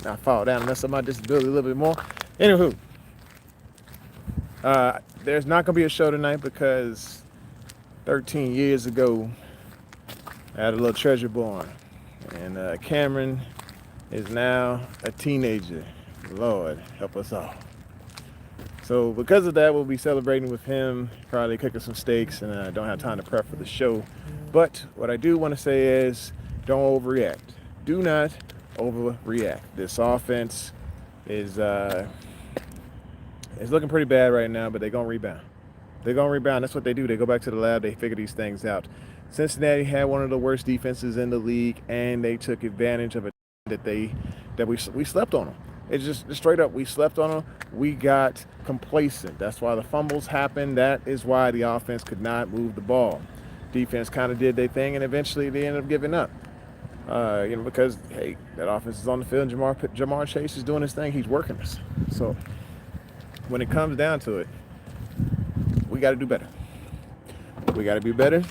not fall down unless I'm my disability a little bit more. Anywho, there's not gonna be a show tonight because 13 years ago I had a little treasure born, and Cameron is now a teenager. Lord help us all. So because of that, we'll be celebrating with him, probably cooking some steaks, and I don't have time to prep for the show. But what I do want to say is, don't overreact. Do not overreact. This offense is looking pretty bad right now, but they're gonna rebound. They're gonna rebound. That's what they do. They go back to the lab. They figure these things out. Cincinnati had one of the worst defenses in the league, and they took advantage of it that we slept on them. It's just straight up. We slept on them. We got complacent. That's why the fumbles happened. That is why the offense could not move the ball. Defense kind of did their thing, and eventually they ended up giving up. Because hey, that offense is on the field. And Jamar Chase is doing his thing. He's working us. So when it comes down to it, we got to do better. We got to be better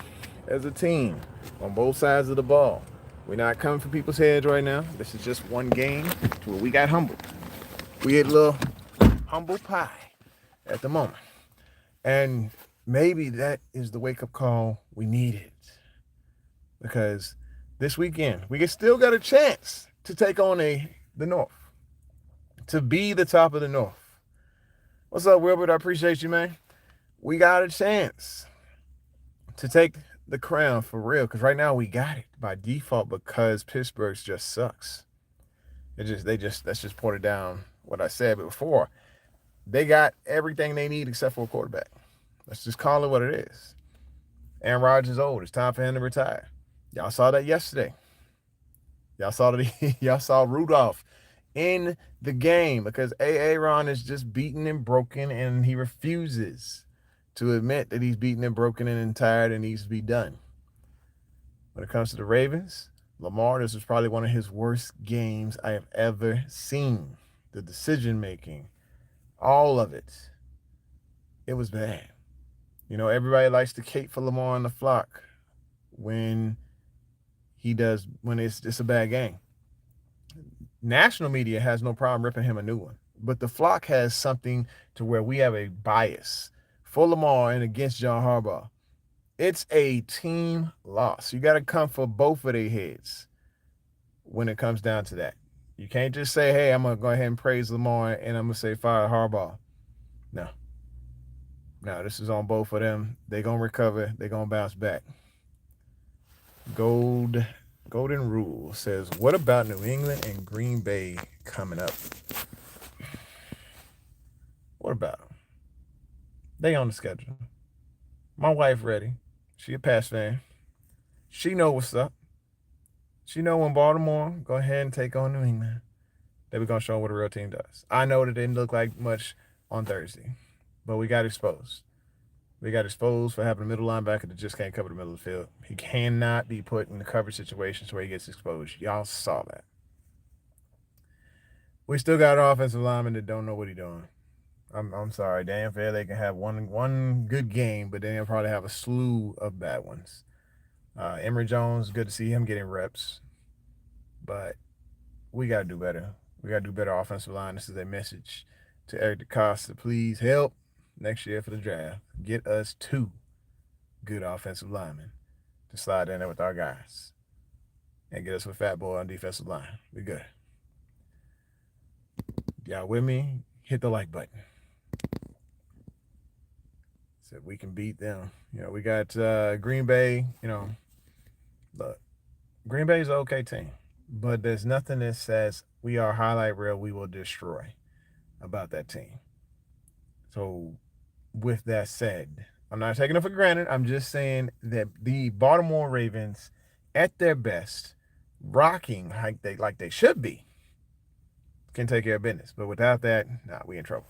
as a team on both sides of the ball. We're not coming for people's heads right now. This is just one game to where we got humbled. We had a little humble pie at the moment. And maybe that is the wake-up call we needed. Because this weekend, we still got a chance to take on the North. To be the top of the North. What's up, Wilbert? I appreciate you, man. We got a chance to take the crown for real, because right now we got it by default because Pittsburgh just sucks. Let's just put it down what I said before. They got everything they need except for a quarterback. Let's just call it what it is. Aaron Rodgers is old. It's time for him to retire. Y'all saw that yesterday. Y'all saw Rudolph in the game because Aaron is just beaten and broken, and he refuses to admit that he's beaten and broken and tired and needs to be done. When it comes to the Ravens, Lamar, this was probably one of his worst games I have ever seen. The decision-making, all of it, it was bad. Everybody likes to cape for Lamar in the flock when it's a bad game. National media has no problem ripping him a new one, but the flock has something to where we have a bias for Lamar and against John Harbaugh. It's a team loss. You got to come for both of their heads when it comes down to that. You can't just say, hey, I'm going to go ahead and praise Lamar and I'm going to say fire Harbaugh. No, this is on both of them. They're going to recover. They're going to bounce back. Golden Rule says, what about New England and Green Bay coming up? What about them? They on the schedule. My wife ready. She a Pats fan. She know what's up. She know when Baltimore go ahead and take on New England, they be going to show what a real team does. I know that it didn't look like much on Thursday, but we got exposed. We got exposed for having a middle linebacker that just can't cover the middle of the field. He cannot be put in the coverage situations where he gets exposed. Y'all saw that. We still got an offensive lineman that don't know what he's doing. I'm sorry. Dan Fairley can have one good game, but then he'll probably have a slew of bad ones. Emory Jones, good to see him getting reps. But we got to do better. We got to do better offensive line. This is a message to Eric DeCosta. Please help next year for the draft. Get us 2 good offensive linemen to slide in there with our guys. And get us with Fat Boy on defensive line. We good. Y'all with me? Hit the like button. So we can beat them. We got Green Bay. Look, Green Bay is an okay team. But there's nothing that says we are highlight reel, we will destroy about that team. So with that said, I'm not taking it for granted. I'm just saying that the Baltimore Ravens, at their best, rocking like they should be, can take care of business. But without that, we in trouble.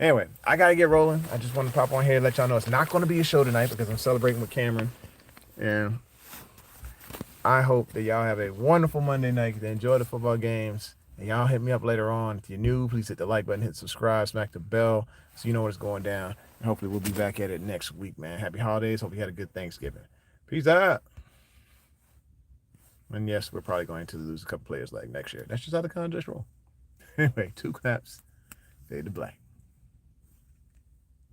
Anyway, I got to get rolling. I just want to pop on here and let y'all know it's not going to be a show tonight because I'm celebrating with Cameron. And I hope that y'all have a wonderful Monday night. That enjoy the football games. And y'all hit me up later on. If you're new, please hit the like button, hit subscribe, smack the bell so you know what's going down. And hopefully we'll be back at it next week, man. Happy holidays. Hope you had a good Thanksgiving. Peace out. And yes, we're probably going to lose a couple players like next year. That's just how the contest roll. Anyway, 2 claps, fade to black.